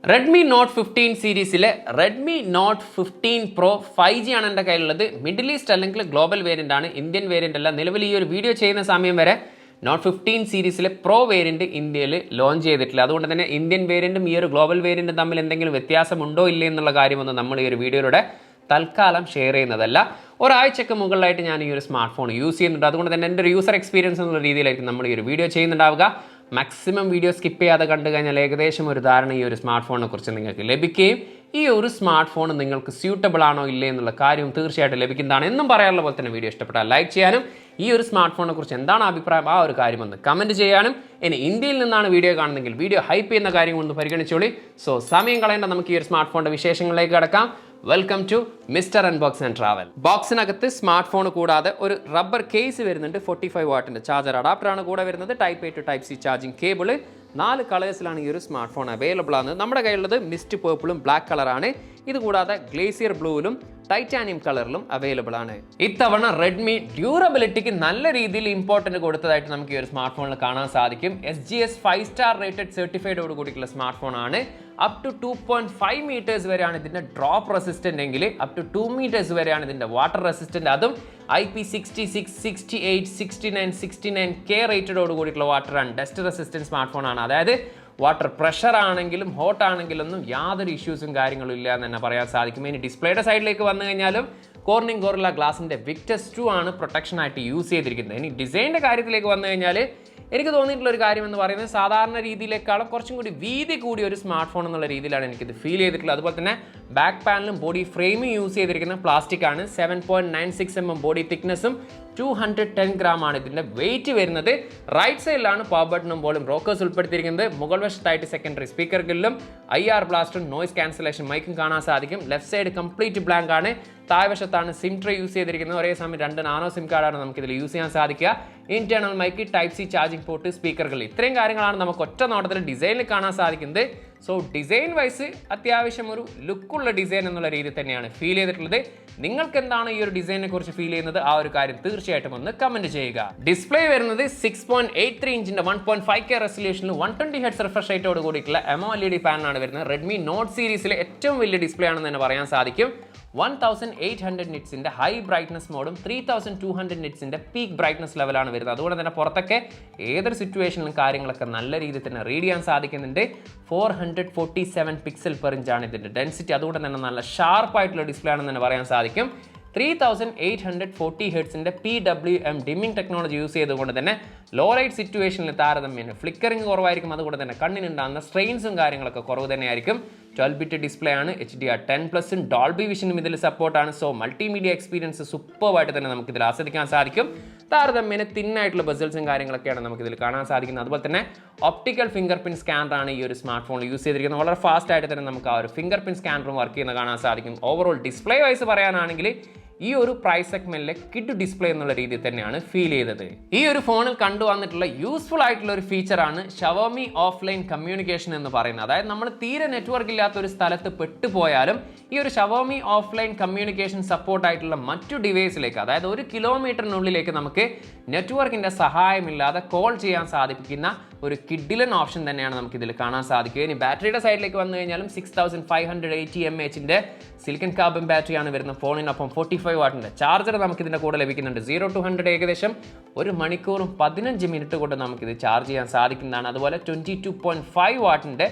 Redmi Note 15 സീരീസിലെ Redmi Note 15 Pro 5G ആണ് എൻ്റെ കയ്യിലുള്ളത്. മിഡിൽ ഈസ്റ്റ് അല്ലെങ്കിൽ ഗ്ലോബൽ വേരിയൻ്റ് ആണ്, ഇന്ത്യൻ വേരിയൻ്റ് അല്ല. നിലവിൽ ഈ ഒരു വീഡിയോ ചെയ്യുന്ന സമയം വരെ Note 15 സീരീസിലെ പ്രോ വേരിയൻറ്റ് ഇന്ത്യയിൽ ലോഞ്ച് ചെയ്തിട്ടില്ല. അതുകൊണ്ട് തന്നെ ഇന്ത്യൻ വേരിയൻറ്റും ഈ ഒരു ഗ്ലോബൽ വേരിയൻറ്റും തമ്മിൽ എന്തെങ്കിലും വ്യത്യാസമുണ്ടോ ഇല്ലേ എന്നുള്ള കാര്യമൊന്നും നമ്മൾ ഈ ഒരു വീഡിയോയിലൂടെ തൽക്കാലം ഷെയർ ചെയ്യുന്നതല്ല. ഒരാഴ്ചയ്ക്ക് മുകളിലായിട്ട് ഞാൻ ഈ ഒരു സ്മാർട്ട് ഫോൺ യൂസ് ചെയ്യുന്നുണ്ട്. അതുകൊണ്ട് തന്നെ എൻ്റെ ഒരു യൂസർ എക്സ്പീരിയൻസ് എന്നുള്ള രീതിയിലായിരിക്കും നമ്മൾ ഈ ഒരു വീഡിയോ ചെയ്യുന്നുണ്ടാവുക. മാക്സിമം വീഡിയോ സ്കിപ്പ് ചെയ്യാതെ കണ്ടു കഴിഞ്ഞാൽ ഏകദേശം ഒരു ധാരണ ഈ ഒരു സ്മാർട്ട് ഫോണിനെ കുറിച്ച് നിങ്ങൾക്ക് ലഭിക്കുകയും ഈ ഒരു സ്മാർട്ട് ഫോൺ നിങ്ങൾക്ക് സ്യൂട്ടബിൾ ആണോ ഇല്ലേ എന്നുള്ള കാര്യവും തീർച്ചയായിട്ടും ലഭിക്കുന്നതാണ്. എന്നും പറയാനുള്ള പോലെ തന്നെ വീഡിയോ ഇഷ്ടപ്പെട്ടാൽ ലൈക്ക് ചെയ്യാനും ഈ ഒരു സ്മാർട്ട് ഫോണിനെ കുറിച്ച് എന്താണ് അഭിപ്രായം ആ ഒരു കാര്യം ഒന്ന് കമൻറ്റ് ചെയ്യാനും, ഇനി ഇന്ത്യയിൽ നിന്നാണ് വീഡിയോ കാണുന്നതെങ്കിൽ വീഡിയോ ഹൈപ്പ് ചെയ്യുന്ന കാര്യം ഒന്ന് പരിഗണിച്ചോളി. സോ സമയം കളയേണ്ട, നമുക്ക് ഈ ഒരു സ്മാർട്ട് ഫോണിൻ്റെ വിശേഷങ്ങളിലേക്ക് കടക്കാം. Welcome to mister unbox and travel. ബോക്സിനകത്ത് സ്മാർട്ട് ഫോൺ കൂടാതെ ഒരു റബ്ബർ കേസ് വരുന്നുണ്ട്. 45 വാട്ടിൻ്റെ ചാർജർ അഡാപ്റ്ററാണ് കൂടെ വരുന്നത്. Type A to type C charging cable. 4 കളേഴ്സിലാണ് ഈ ഒരു സ്മാർട്ട് ഫോൺ അവൈലബിൾ ആണ്. നമ്മുടെ കയ്യിലുള്ളത് മിസ്റ്റ് പേർപ്പിളും ബ്ലാക്ക് കളറാണ്. ഇത് കൂടാതെ ഗ്ലേസിയർ ബ്ലൂവിലും ടൈറ്റാനിയം കളറിലും അവൈലബിൾ ആണ്. ഇത്തവണ റെഡ്മി ഡ്യൂറബിലിറ്റിക്ക് നല്ല രീതിയിൽ ഇമ്പോർട്ടൻറ്റ് കൊടുത്തതായിട്ട് നമുക്ക് ഈ ഒരു സ്മാർട്ട് ഫോണിൽ കാണാൻ സാധിക്കും. SGS 5 സ്റ്റാർ റേറ്റഡ് സർട്ടിഫൈഡോട് കൂടിയിട്ടുള്ള സ്മാർട്ട് ഫോൺ ആണ്. അപ് ടു 2.5 മീറ്റേഴ്സ് വരെയാണ് ഇതിൻ്റെ ഡ്രോപ്പ് റെസിസ്റ്റൻ്റ് എങ്കിൽ അപ് ടു 2 മീറ്റേഴ്സ് വരെയാണ് ഇതിൻ്റെ വാട്ടർ റെസിസ്റ്റൻ്റ്. അതും IP66, 68, 69, 69K റേറ്റഡോട് കൂടിയിട്ടുള്ള water and dust resistant smart phone ആണ്. അതായത് വാട്ടർ പ്രഷർ ആണെങ്കിലും ഹോട്ട് ആണെങ്കിലൊന്നും യാതൊരു ഇഷ്യൂസും കാര്യങ്ങളും ഇല്ല എന്ന് തന്നെ പറയാൻ സാധിക്കും. ഇനി ഡിസ്പ്ലേയുടെ സൈഡിലേക്ക് വന്നു കഴിഞ്ഞാലും കോർണിംഗ് ഗോറില്ല ഗ്ലാസിൻ്റെ വിക്ടസ് 2 ആണ് പ്രൊട്ടക്ഷൻ ആയിട്ട് യൂസ് ചെയ്തിരിക്കുന്നത്. ഇനി ഡിസൈനിൻ്റെ കാര്യത്തിലേക്ക് വന്നു കഴിഞ്ഞാൽ എനിക്ക് തോന്നിയിട്ടുള്ള ഒരു കാര്യം എന്ന് പറയുന്നത് സാധാരണ രീതിയിലേക്കാളും കുറച്ചും കൂടി വീതി കൂടിയ ഒരു സ്മാർട്ട് ഫോൺ എന്നുള്ള രീതിയിലാണ് എനിക്കിത് ഫീൽ ചെയ്തിട്ടുള്ളത്. അതുപോലെ തന്നെ ബാക്ക് പാനലും ബോഡി ഫ്രെയിമും യൂസ് ചെയ്തിരിക്കുന്ന പ്ലാസ്റ്റിക് ആണ്. 7.96 mm ബോഡി തിക്നെസ്സും 210 ഗ്രാം ആണ് ഇതിൻ്റെ വെയിറ്റ് വരുന്നത്. റൈറ്റ് സൈഡിലാണ് പവർ ബട്ടണും ബോളും റോക്കേഴ്സ് ഉൾപ്പെടുത്തിയിരിക്കുന്നത്. മുകൾ വശത്തായിട്ട് സെക്കൻഡറി സ്പീക്കർ ഗില്ലും IR ബ്ലാസ്റ്ററും നോയ്സ് ക്യാൻസലേഷൻ മൈക്കും കാണാൻ സാധിക്കും. ലെഫ്റ്റ് സൈഡ് കംപ്ലീറ്റ് ബ്ലാങ്ക് ആണ്. താഴ്വശത്താണ് സിം ട്രേ യൂസ് ചെയ്തിരിക്കുന്നത്. ഒരേ സമയം 2 നാനോ സിം കാർഡാണ് നമുക്കിതിൽ യൂസ് ചെയ്യാൻ സാധിക്കുക. Internal mic, type C charging port, സ്പീക്കറുകൾ, ഇത്രയും കാര്യങ്ങളാണ് നമുക്ക് ഒറ്റ നോട്ടത്തിൽ ഡിസൈനിൽ കാണാൻ സാധിക്കുന്നത്. സോ ഡിസൈൻ വൈസ് അത്യാവശ്യം ഒരു ലുക്കുള്ള ഡിസൈൻ എന്നുള്ള രീതിയിൽ തന്നെയാണ് ഫീൽ ചെയ്തിട്ടുള്ളത്. നിങ്ങൾക്ക് എന്താണ് ഈ ഒരു ഡിസൈനെ കുറിച്ച് ഫീൽ ചെയ്യുന്നത് ആ ഒരു കാര്യം തീർച്ചയായിട്ടും ഒന്ന് കമന്റ് ചെയ്യുക. ഡിസ്പ്ലേ വരുന്നത് 6.83 ഇഞ്ചിന്റെ 1.5K റെസൊല്യൂഷനിൽ 120 ഹെർട്സ് റിഫ്രഷ് റേറ്റോട് കൂടിയിട്ടുള്ള AMOLED പാനലാണ് വരുന്നത്. റെഡ്മി നോട്ട് സീരീസിലെ ഏറ്റവും വലിയ ഡിസ്പ്ലേ ആണെന്ന് തന്നെ പറയാൻ സാധിക്കും. 1800 നിറ്റ്സിന്റെ ഹൈ ബ്രൈറ്റ്നസ് മോഡും 3200 നിറ്റ്സിന്റെ പീക്ക് ബ്രൈറ്റ്നസ് ലെവലാണ് വരുന്നത്. അതുകൊണ്ട് തന്നെ പുറത്തൊക്കെ ഏതൊരു സിറ്റുവേഷനിലും കാര്യങ്ങളൊക്കെ നല്ല രീതിയിൽ തന്നെ റീഡ് ചെയ്യാൻ സാധിക്കുന്നുണ്ട്. 447 പിക്സൽ പെർ ഇഞ്ചാണ് ഇതിന്റെ ഡെൻസിറ്റി. അതുകൊണ്ട് തന്നെ നല്ല ഷാർപ്പായിട്ടുള്ള ഡിസ്പ്ലേ ആണെന്ന് തന്നെ പറയാൻ സാധിക്കും. 3840 ഹെർട്സിന്റെ PWM ഡിമ്മിംഗ് ടെക്നോളജി യൂസ് ചെയ്തുകൊണ്ട് തന്നെ ലോ ലൈറ്റ് സിറ്റുവേഷനിൽ താരതമ്യേന ഫ്ലിക്കറിംഗ് കുറവായിരിക്കും. അതുകൊണ്ട് തന്നെ കണ്ണിനുണ്ടാകുന്ന സ്ട്രെയിൻസും കാര്യങ്ങളൊക്കെ കുറവ് തന്നെയായിരിക്കും. 12-bit ഡിസ്പ്ലേ ആണ്. HDR10+ഉം ഡോൾബി വിഷനും ഇതിൽ സപ്പോർട്ടാണ്. സോ മൾട്ടിമീഡിയ എക്സ്പീരിയൻസ് സൂപ്പർവായിട്ട് തന്നെ നമുക്കിതിൽ ആസ്വദിക്കാൻ സാധിക്കും. താരതമ്യേന തിന്നായിട്ടുള്ള ബസൽസും കാര്യങ്ങളൊക്കെയാണ് നമുക്കിതിൽ കാണാൻ സാധിക്കുന്നത്. അതുപോലെ തന്നെ ഒപ്റ്റിക്കൽ ഫിംഗർ പ്രിന്റ് സ്കാനറാണ് ഈ ഒരു സ്മാർട്ട് ഫോണിൽ യൂസ് ചെയ്തിരിക്കുന്നത്. വളരെ ഫാസ്റ്റ് ആയിട്ട് തന്നെ നമുക്ക് ആ ഒരു ഫിംഗർ പ്രിന്റ് സ്കാനറും വർക്ക് ചെയ്യുന്നത് കാണാൻ സാധിക്കും. ഓവറോൾ ഡിസ്പ്ലേ വൈസ് പറയാനാണെങ്കിൽ ഈ ഒരു പ്രൈസ് സെഗ്മെന്റിലെ കിഡ് ഡിസ്പ്ലേ എന്നുള്ള രീതിയിൽ തന്നെയാണ് ഫീൽ ചെയ്തത്. ഈ ഒരു ഫോണിൽ കണ്ടുവന്നിട്ടുള്ള യൂസ്ഫുൾ ആയിട്ടുള്ള ഒരു ഫീച്ചറാണ് ഷവോമി ഓഫ്ലൈൻ കമ്മ്യൂണിക്കേഷൻ എന്ന് പറയുന്നത്. അതായത് നമ്മൾ തീരെ നെറ്റ്വർക്ക് ഇല്ലാത്ത ഒരു സ്ഥലത്ത് പെട്ടുപോയാലും ഈ ഒരു ഷവോമി ഓഫ്ലൈൻ കമ്മ്യൂണിക്കേഷൻ സപ്പോർട്ട് ആയിട്ടുള്ള മറ്റു ഡിവൈസിലേക്ക്, അതായത് 1 കിലോമീറ്ററിനുള്ളിലേക്ക് നമുക്ക് നെറ്റ്വർക്കിന്റെ സഹായമില്ലാതെ കോൾ ചെയ്യാൻ സാധിക്കുന്ന ഒരു കിഡിലൻ ഓപ്ഷൻ തന്നെയാണ് നമുക്ക് ഇതിൽ കാണാൻ സാധിക്കുക. ഇനി ബാറ്ററിയുടെ സൈഡിലേക്ക് വന്നു കഴിഞ്ഞാലും 6580 mAh സിലിക്കൺ കാർബൺ ബാറ്ററിയാണ് വരുന്ന ഫോണിനൊപ്പം 45 വാട്ടിൻ്റെ ചാർജർ നമുക്ക് ഇതിൻ്റെ കൂടെ ലഭിക്കുന്നുണ്ട്. 0 to 100 ഏകദേശം 1 മണിക്കൂറും 15 മിനിറ്റ് കൊണ്ട് നമുക്കിത് ചാർജ് ചെയ്യാൻ സാധിക്കുന്നതാണ്. അതുപോലെ 22.5 വാട്ടിൻ്റെ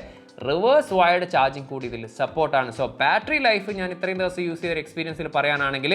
റിവേഴ്സ് വയർഡ് ചാർജിങ് കൂടി ഇതിൽ സപ്പോർട്ടാണ്. സോ ബാറ്ററി ലൈഫ് ഞാൻ ഇത്രയും ദിവസം യൂസ് ചെയ്ത എക്സ്പീരിയൻസിൽ പറയുകയാണെങ്കിൽ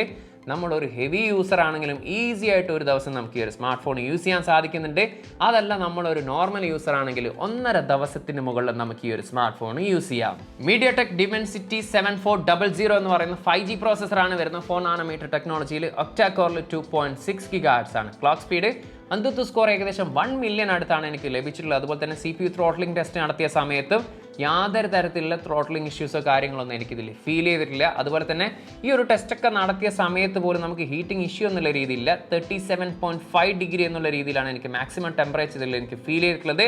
നമ്മളൊരു ഹെവി യൂസർ ആണെങ്കിലും ഈസി ആയിട്ട് ഒരു ദിവസം നമുക്ക് ഈ ഒരു സ്മാർട്ട് ഫോൺ യൂസ് ചെയ്യാൻ സാധിക്കുന്നുണ്ട്. അതല്ല നമ്മളൊരു നോർമൽ യൂസർ ആണെങ്കിൽ 1.5 ദിവസത്തിന് മുകളിൽ നമുക്ക് ഈ ഒരു സ്മാർട്ട് ഫോൺ യൂസ് ചെയ്യാം. MediaTek Dimensity 7400 എന്ന് പറയുന്ന 5G പ്രോസസ്സറാണ് വരുന്നത്. 4 നാനോമീറ്റർ ടെക്നോളജിയിൽ ഒക്ടാ കോറിൽ 2.6 GHz ആണ് ക്ലോക്ക് സ്പീഡ്. അന്തുത്തു സ്കോർ ഏകദേശം 1 മില്യൺ അടുത്താണ് എനിക്ക് ലഭിച്ചിട്ടുള്ളത്. അതുപോലെ തന്നെ CPU ത്രോട്ട്ലിംഗ് ടെസ്റ്റ് നടത്തിയ സമയത്തും യാതൊരു തരത്തിലുള്ള ത്രോട്ട്ലിംഗ് ഇഷ്യൂസോ കാര്യങ്ങളൊന്നും എനിക്കിതിൽ ഫീൽ ചെയ്തിട്ടില്ല. അതുപോലെ തന്നെ ഈ ഒരു ടെസ്റ്റൊക്കെ നടത്തിയ സമയത്ത് പോലും നമുക്ക് ഹീറ്റിംഗ് ഇഷ്യൂ എന്നുള്ള രീതിയില്ല. 37.5 ഡിഗ്രി എന്നുള്ള രീതിയിലാണ് എനിക്ക് മാക്സിമം ടെമ്പറേച്ചർ ഇതിൽ എനിക്ക് ഫീൽ ചെയ്തിട്ടുള്ളത്.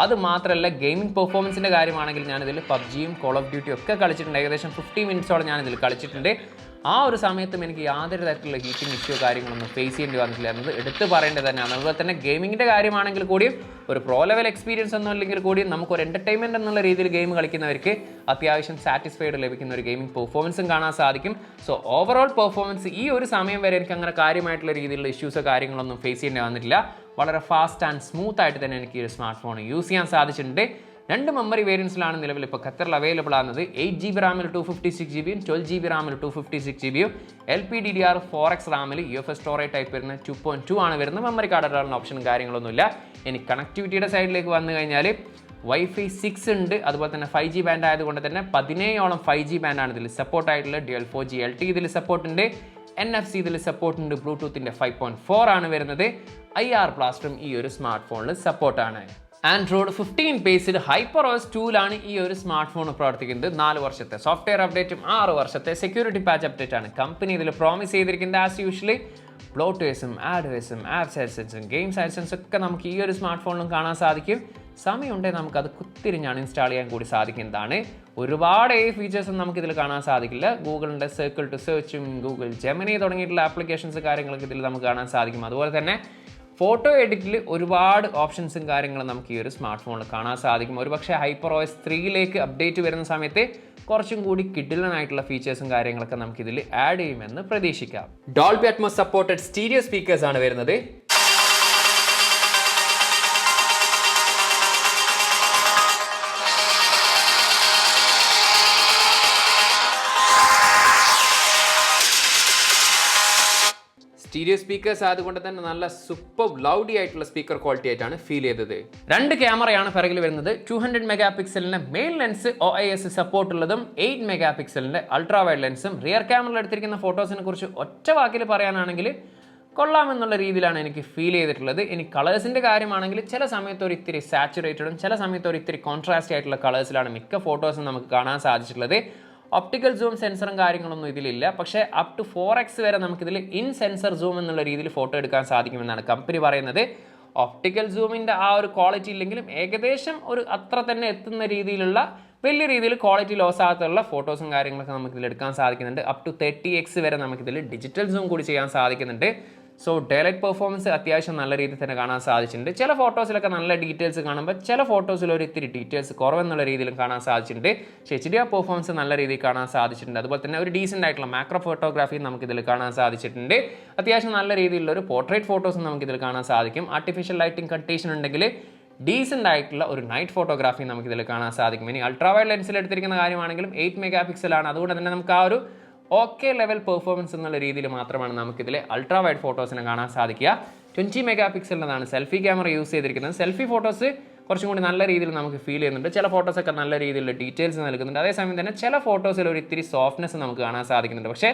അത് മാത്രമല്ല ഗെയിമിംഗ് പെർഫോമൻസിൻ്റെ കാര്യമാണെങ്കിൽ ഞാനിതിൽ PUBGയും കോൾ ഓഫ് ഡ്യൂട്ടിയും ഒക്കെ കളിച്ചിട്ടുണ്ട്. ഏകദേശം 50 മിനിറ്റ്സോളം ഞാനിതിൽ കളിച്ചിട്ടുണ്ട്. ആ ഒരു സമയത്തും എനിക്ക് യാതൊരു തരത്തിലുള്ള ഹീറ്റിംഗ് ഇഷ്യൂ കാര്യങ്ങളൊന്നും ഫേസ് ചെയ്യേണ്ടി വന്നിട്ടില്ല എന്നത് എടുത്ത് പറയേണ്ടത് തന്നെയാണ്. അതുപോലെ തന്നെ ഗെയിമിങ്ങിൻ്റെ കാര്യമാണെങ്കിൽ കൂടിയും ഒരു പ്രോ ലെവൽ എക്സ്പീരിയൻസ് ഒന്നും അല്ലെങ്കിൽ കൂടിയും നമുക്കൊരു എൻ്റർടൈൻമെൻറ്റ് എന്നുള്ള രീതിയിൽ ഗെയിം കളിക്കുന്നവർക്ക് അത്യാവശ്യം സാറ്റിസ്ഫൈഡ് ലഭിക്കുന്ന ഒരു ഗെയിമിംഗ് പെർഫോമൻസും കാണാൻ സാധിക്കും. സോ ഓവറോൾ പെർഫോമൻസ് ഈ ഒരു സമയം വരെ എനിക്ക് അങ്ങനെ കാര്യമായിട്ടുള്ള രീതിയിലുള്ള ഇഷ്യൂസോ കാര്യങ്ങളൊന്നും ഫേസ് ചെയ്യേണ്ടി വന്നിട്ടില്ല. വളരെ ഫാസ്റ്റ് ആൻഡ് സ്മൂത്ത് ആയിട്ട് തന്നെ എനിക്ക് ഈ ഒരു സ്മാർട്ട് ഫോൺ യൂസ് ചെയ്യാൻ സാധിച്ചിട്ടുണ്ട്. 2 മെമ്മറി വേരിയൻസിലാണ് നിലവിൽ ഇപ്പോൾ ഖത്തറിൽ അവൈലബിൾ ആകുന്നത്. 8GB റാമിൽ 256GB 12GB റാമിൽ 256GB LPDDR4X റാമിൽ UFS storage type വരുന്ന 2.2 ആണ് വരുന്നത്. മെമ്മറി കാർഡ് ഇടാനുള്ള ഓപ്ഷനും കാര്യങ്ങളൊന്നുമില്ല. ഇനി കണക്ടിവിറ്റിയുടെ സൈഡിലേക്ക് വന്നു കഴിഞ്ഞാൽ Wi-Fi 6 ഉണ്ട്. അതുപോലെ തന്നെ 5G ബാൻഡ് ആയതുകൊണ്ട് തന്നെ 17ഓളം 5G ബാൻഡാണ് ഇതിൽ സപ്പോർട്ട് ആയിട്ടുള്ളത്. Dual 4G LTE ഇതിൽ സപ്പോർട്ട് ഉണ്ട്. NFC ഇതിൽ സപ്പോർട്ട് ഉണ്ട്. ബ്ലൂടൂത്തിൻ്റെ 5.4 ആണ് വരുന്നത്. IR ബ്ലാസ്റ്ററും ഈ ഒരു സ്മാർട്ട് ഫോണിൽ സപ്പോർട്ടാണ്. ആൻഡ്രോയിഡ് 15 ബേസ്ഡ് HyperOS 2ലാണ് ഈ ഒരു സ്മാർട്ട് ഫോൺ പ്രവർത്തിക്കുന്നത്. 4 വർഷത്തെ സോഫ്റ്റ്വെയർ അപ്ഡേറ്റും 6 വർഷത്തെ സെക്യൂരിറ്റി പാച്ച് അപ്ഡേറ്റ് ആണ് കമ്പനി ഇതിൽ പ്രോമിസ് ചെയ്തിരിക്കുന്നത്. ആസ് യൂഷ്വലി ബ്ലോട്ട്വേഴ്സും ആഡ്വേഴ്സും ആപ്സ് ആഡ്സൻസും ഗെയിംസ് ആഡ്സൻസും ഒക്കെ നമുക്ക് ഈ ഒരു സ്മാർട്ട് ഫോണിലും കാണാൻ സാധിക്കും. സമയമുണ്ടെങ്കിൽ നമുക്കത് കുത്തിരിഞ്ഞാണ് ഇൻസ്റ്റാൾ ചെയ്യാൻ കൂടി സാധിക്കുന്നതാണ്. ഒരുപാട് ഫീച്ചേഴ്സും നമുക്കിതിൽ കാണാൻ സാധിക്കില്ല. ഗൂഗിളിൻ്റെ സർക്കിൾ ടു സെർച്ചും ഗൂഗിൾ ജെമിനി തുടങ്ങിയിട്ടുള്ള ആപ്ലിക്കേഷൻസ് കാര്യങ്ങളൊക്കെ ഇതിൽ നമുക്ക് കാണാൻ സാധിക്കും. അതുപോലെ തന്നെ ഫോട്ടോ എഡിറ്റിൽ ഒരുപാട് ഓപ്ഷൻസും കാര്യങ്ങളും നമുക്ക് ഈ ഒരു സ്മാർട്ട് ഫോണിൽ കാണാൻ സാധിക്കും. ഒരുപക്ഷെ HyperOS 3ലേക്ക് അപ്ഡേറ്റ് വരുന്ന സമയത്ത് കുറച്ചും കൂടി കിഡിലനായിട്ടുള്ള ഫീച്ചേഴ്സും കാര്യങ്ങളൊക്കെ നമുക്കിതിൽ ആഡ് ചെയ്യുമെന്ന് പ്രതീക്ഷിക്കാം. Dolby Atmos supported stereo speakers ആണ് വരുന്നത്. സ്റ്റീരിയോ സ്പീക്കേഴ്സ് ആയതുകൊണ്ട് തന്നെ നല്ല സൂപ്പർ ലൗഡി ആയിട്ടുള്ള സ്പീക്കർ ക്വാളിറ്റി ആയിട്ടാണ് ഫീൽ ചെയ്തത്. 2 ക്യാമറയാണ് പിറകിൽ വരുന്നത്. 200 മെഗാ പിക്സലിന്റെ മെയിൻ ലെൻസ് OIS സപ്പോർട്ട് ഉള്ളതും 8 മെഗാ പിക്സലിന്റെ അൾട്രാ വൈഡ് ലെൻസും. റിയർ ക്യാമറയിൽ എടുത്തിരിക്കുന്ന ഫോട്ടോസിനെ കുറിച്ച് ഒറ്റ വാക്കിൽ പറയാനാണെങ്കിൽ കൊള്ളാമെന്നുള്ള രീതിയിലാണ് എനിക്ക് ഫീൽ ചെയ്തിട്ടുള്ളത്. ഇനി കളേഴ്സിൻ്റെ കാര്യമാണെങ്കിൽ ചില സമയത്ത് ഒരു ഇത്തിരി സാച്ചുറേറ്റഡും ചില സമയത്ത് ഒരു ഇത്തിരി കോൺട്രാസ്റ്റ് ആയിട്ടുള്ള കളേഴ്സിലാണ് മിക്ക ഫോട്ടോസും നമുക്ക് കാണാൻ സാധിച്ചിട്ടുള്ളത്. ഒപ്റ്റിക്കൽ സൂം സെൻസറും കാര്യങ്ങളൊന്നും ഇതിലില്ല. പക്ഷേ അപ് ടു 4x വരെ നമുക്കിതിൽ ഇൻ സെൻസർ സൂം എന്നുള്ള രീതിയിൽ ഫോട്ടോ എടുക്കാൻ സാധിക്കുമെന്നാണ് കമ്പനി പറയുന്നത്. ഒപ്റ്റിക്കൽ സൂമിൻ്റെ ആ ഒരു ക്വാളിറ്റി ഇല്ലെങ്കിലും ഏകദേശം ഒരു അത്ര തന്നെ എത്തുന്ന രീതിയിലുള്ള വലിയ രീതിയിൽ ക്വാളിറ്റി ലോസ് ആകാത്തുള്ള ഫോട്ടോസും കാര്യങ്ങളൊക്കെ നമുക്കിതിൽ എടുക്കാൻ സാധിക്കുന്നുണ്ട്. അപ് ടു 30x വരെ നമുക്കിതിൽ ഡിജിറ്റൽ സൂം കൂടി ചെയ്യാൻ സാധിക്കുന്നുണ്ട്. സോ ഡേലൈറ്റ് പെർഫോമൻസ് അത്യാവശ്യം നല്ല രീതിയിൽ തന്നെ കാണാൻ സാധിച്ചിട്ടുണ്ട്. ചില ഫോട്ടോസിലൊക്കെ നല്ല ഡീറ്റെയിൽസ് കാണുമ്പോൾ ചില ഫോട്ടോസിൽ ഒരു ഇത്തിരി ഡീറ്റെയിൽസ് കുറവെന്നുള്ള രീതിയിലും കാണാൻ സാധിച്ചിട്ടുണ്ട്. പക്ഷേ HDR പെർഫോമൻസ് നല്ല രീതിയിൽ കാണാൻ സാധിച്ചിട്ടുണ്ട്. അതുപോലെ തന്നെ ഒരു ഡീസൻ്റ് ആയിട്ടുള്ള മാക്രോ ഫോട്ടോഗ്രാഫി നമുക്കിതിൽ കാണാൻ സാധിച്ചിട്ടുണ്ട്. അത്യാവശ്യം നല്ല രീതിയിലുള്ള ഒരു പോർട്രേറ്റ് ഫോട്ടോസും നമുക്കിതിൽ കാണാൻ സാധിക്കും. ആർട്ടിഫിഷ്യൽ ലൈറ്റിംഗ് കണ്ടീഷൻ ഉണ്ടെങ്കിൽ ഡീസൻ്റ് ആയിട്ടുള്ള ഒരു നൈറ്റ് ഫോട്ടോഗ്രാഫി നമുക്കിതിൽ കാണാൻ സാധിക്കും. ഇനി അൾട്രാ വൈഡ് ലെൻസിൽ എടുത്തിരിക്കുന്ന കാര്യമാണെങ്കിലും 8 മെഗാ പിക്സലാണ്. അതുകൊണ്ട് തന്നെ നമുക്ക് ആ ഒരു ഓക്കെ ലെവൽ പെർഫോമൻസ് എന്നുള്ള രീതിയിൽ മാത്രമാണ് നമുക്കിതിൽ അൾട്രാ വൈഡ് ഫോട്ടോസിനെ കാണാൻ സാധിക്കുക. 20 മെഗാ പിക്സലിലാണ് സെൽഫി ക്യാമറ യൂസ് ചെയ്തിരിക്കുന്നത്. സെൽഫി ഫോട്ടോസ് കുറച്ചും കൂടി നല്ല രീതിയിൽ നമുക്ക് ഫീൽ ചെയ്യുന്നുണ്ട്. ചില ഫോട്ടോസൊക്കെ നല്ല രീതിയിലുള്ള ഡീറ്റെയിൽസ് നൽകുന്നുണ്ട്. അതേസമയം തന്നെ ചില ഫോട്ടോസിൽ ഒരു ഇത്തിരി സോഫ്റ്റ്നെസ് നമുക്ക് കാണാൻ സാധിക്കുന്നുണ്ട്. പക്ഷേ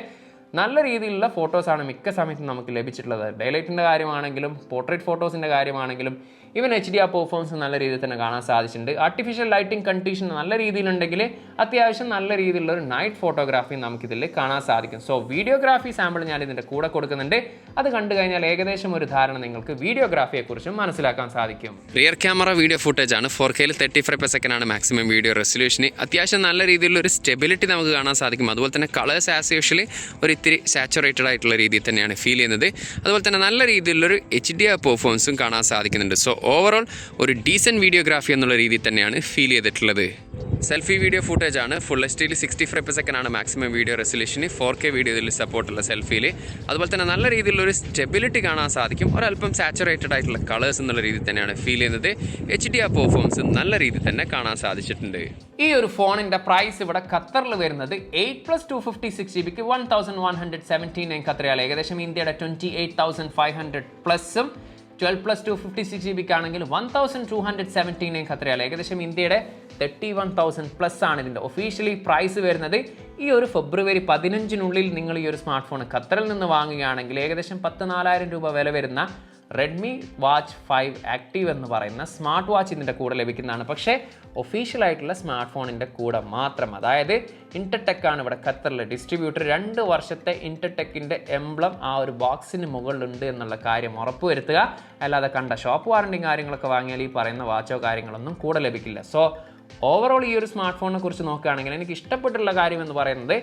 നല്ല രീതിയിലുള്ള ഫോട്ടോസാണ് മിക്ക സമയത്തും നമുക്ക് ലഭിച്ചിട്ടുള്ളത്. ഡൈലൈറ്റിൻ്റെ കാര്യമാണെങ്കിലും പോർട്രേറ്റ് ഫോട്ടോസിൻ്റെ കാര്യമാണെങ്കിലും ഈവൻ HDR പെർഫോമൻസ് നല്ല രീതിയിൽ തന്നെ കാണാൻ സാധിച്ചിട്ടുണ്ട്. ആർട്ടിഫിഷ്യൽ ലൈറ്റിംഗ് കണ്ടീഷൻ നല്ല രീതിയിലുണ്ടെങ്കിൽ അത്യാവശ്യം നല്ല രീതിയിലുള്ള ഒരു നൈറ്റ് ഫോട്ടോഗ്രാഫി നമുക്കിതിൽ കാണാൻ സാധിക്കും. സോ വീഡിയോഗ്രാഫി സാമ്പിൾ ഞാൻ ഇതിൻ്റെ കൂടെ കൊടുക്കുന്നുണ്ട്. അത് കണ്ടു കഴിഞ്ഞാൽ ഏകദേശം ഒരു ധാരണ നിങ്ങൾക്ക് വീഡിയോഗ്രാഫിയെക്കുറിച്ചും മനസ്സിലാക്കാൻ സാധിക്കും. റിയർ ക്യാമറ വീഡിയോ ഫുട്ടേജ് ആണ്. 4K 30 ഫ്രെയിംസ് ആണ് മാക്സിമം വീഡിയോ റെസൊല്യൂഷന്. അത്യാവശ്യം നല്ല രീതിയിലുള്ള ഒരു സ്റ്റെബിലിറ്റി നമുക്ക് കാണാൻ സാധിക്കും. അതുപോലെ തന്നെ കളേഴ്സ് ആസ് യൂഷ്വലി ഒരു ഇത്തിരി സാച്ചുറേറ്റഡ് ആയിട്ടുള്ള രീതിയിൽ തന്നെയാണ് ഫീൽ ചെയ്യുന്നത്. അതുപോലെ തന്നെ നല്ല രീതിയിലുള്ളൊരു HDR പെർഫോമൻസും കാണാൻ സാധിക്കുന്നുണ്ട്. സോ ഓവറോൾ ഒരു ഡീസൻറ്റ് വീഡിയോഗ്രാഫി എന്നുള്ള രീതിയിൽ തന്നെയാണ് ഫീൽ ചെയ്തിട്ടുള്ളത്. സെൽഫി വീഡിയോ ഫുട്ടേജ് ആണ്. ഫുൾ HD 60 ഫ്രെയിംസ് ആണ് maximum video resolution. 4K video ഇതിൽ സപ്പോർട്ടുള്ള സെൽഫിയിൽ. അതുപോലെ തന്നെ നല്ല രീതിയിലുള്ളൊരു സ്റ്റെബിലിറ്റി കാണാൻ സാധിക്കും. ഒരല്പം സാച്ചുറേറ്റഡ് ആയിട്ടുള്ള കളേഴ്സ് എന്നുള്ള രീതിയിൽ തന്നെയാണ് ഫീൽ ചെയ്യുന്നത്. HDR പെർഫോമൻസ് നല്ല രീതിയിൽ തന്നെ കാണാൻ സാധിച്ചിട്ടുണ്ട്. ഈ ഒരു ഫോണിൻ്റെ പ്രൈസ് ഇവിടെ ഖത്തറിൽ വരുന്നത് 8 + 256GB 1179 ഖത്തറിയാൽ, ഏകദേശം ഇന്ത്യയുടെ 28,500 പ്ലസും 12 + 256GB ആണെങ്കിൽ 1279 ഖത്തറിയാൽ, ഏകദേശം ഇന്ത്യയുടെ 31,000 പ്ലസ് ആണ് ഇതിൻ്റെ ഒഫീഷ്യലി പ്രൈസ് വരുന്നത്. ഈ ഒരു ഫെബ്രുവരി 15-നുള്ളിൽ നിങ്ങൾ ഈ ഒരു സ്മാർട്ട് ഫോൺ ഖത്തറിൽ നിന്ന് വാങ്ങുകയാണെങ്കിൽ ഏകദേശം 14,000 രൂപ വില വരുന്ന റെഡ്മി വാച്ച് 5 ആക്റ്റീവ് എന്ന് പറയുന്ന സ്മാർട്ട് വാച്ച് ഇതിൻ്റെ കൂടെ ലഭിക്കുന്നതാണ്. പക്ഷേ ഒഫീഷ്യലായിട്ടുള്ള സ്മാർട്ട് ഫോണിൻ്റെ കൂടെ മാത്രം. അതായത് ഇൻറ്റർടെക്കാണ് ഇവിടെ ഖത്തറിലെ ഡിസ്ട്രിബ്യൂട്ടർ. 2 വർഷത്തെ ഇൻറ്റർടെക്കിൻ്റെ എംബ്ലം ആ ഒരു ബോക്സിന് മുകളിലുണ്ട് എന്നുള്ള കാര്യം ഉറപ്പുവരുത്തുക. അല്ലാതെ കണ്ട ഷോപ്പ് വാറണ്ടിയും കാര്യങ്ങളൊക്കെ വാങ്ങിയാൽ ഈ പറയുന്ന വാച്ചോ കാര്യങ്ങളൊന്നും കൂടെ ലഭിക്കില്ല. സോ ഓവറോൾ ഈ ഒരു സ്മാർട്ട് ഫോണിനെ കുറിച്ച് നോക്കുകയാണെങ്കിൽ എനിക്ക് ഇഷ്ടപ്പെട്ടുള്ള കാര്യം എന്ന് പറയുന്നത്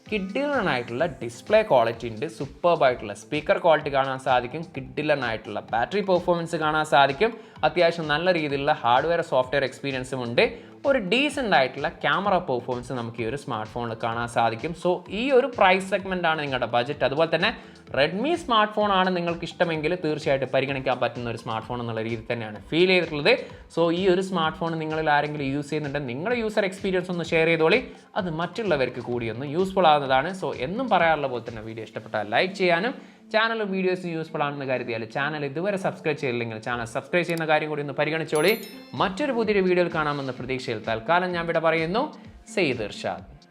കിഡിലനായിട്ടുള്ള ഡിസ്പ്ലേ ക്വാളിറ്റി ഉണ്ട്, സൂപ്പർബായിട്ടുള്ള സ്പീക്കർ ക്വാളിറ്റി കാണാൻ സാധിക്കും, കിഡിലനായിട്ടുള്ള ബാറ്ററി പെർഫോമൻസ് കാണാൻ സാധിക്കും, അത്യാവശ്യം നല്ല രീതിയിലുള്ള ഹാർഡ്വെയർ സോഫ്റ്റ്വെയർ എക്സ്പീരിയൻസും ഉണ്ട്, ഒരു ഡീസൻ്റ് ആയിട്ടുള്ള ക്യാമറ പെർഫോമൻസ് നമുക്ക് ഈ ഒരു സ്മാർട്ട് ഫോണിൽ കാണാൻ സാധിക്കും. സോ ഈ ഒരു പ്രൈസ് സെഗ്മെൻ്റ് ആണ് നിങ്ങളുടെ ബഡ്ജറ്റ്. അതുപോലെ തന്നെ റെഡ്മി സ്മാർട്ട് ഫോൺ ആണ് നിങ്ങൾക്ക് ഇഷ്ടമെങ്കിൽ തീർച്ചയായിട്ടും പരിഗണിക്കാൻ പറ്റുന്ന ഒരു സ്മാർട്ട് ഫോൺ എന്നുള്ള രീതിയിൽ തന്നെയാണ് ഫീൽ ചെയ്തിട്ടുള്ളത്. സോ ഈ ഒരു സ്മാർട്ട് ഫോൺ നിങ്ങളിൽ ആരെങ്കിലും യൂസ് ചെയ്യുന്നുണ്ടെങ്കിൽ നിങ്ങളുടെ യൂസർ എക്സ്പീരിയൻസ് ഒന്ന് ഷെയർ ചെയ്തോളി, അത് മറ്റുള്ളവർക്ക് കൂടി ഒന്ന് യൂസ്ഫുൾ ആവുന്നതാണ്. സോ എന്നും പറയാറുള്ള പോലെ തന്നെ വീഡിയോ ഇഷ്ടപ്പെട്ടാൽ ലൈക്ക് ചെയ്യാനും ചാനലും വീഡിയോസ് യൂസ്ഫുൾ ആണെന്ന് കരുതിയാൽ ചാനൽ ഇതുവരെ സബ്സ്ക്രൈബ് ചെയ്തില്ലെങ്കിൽ ചാനൽ സബ്സ്ക്രൈബ് ചെയ്യുന്ന കാര്യം കൂടി ഒന്ന് പരിഗണിച്ചോളി. മറ്റൊരു പുതിയൊരു വീഡിയോയിൽ കാണാമെന്ന പ്രതീക്ഷയിൽ തൽക്കാലം ഞാൻ ഇവിടെ പറയുന്നു. സെയ്ദ് ഇർഷാദ്.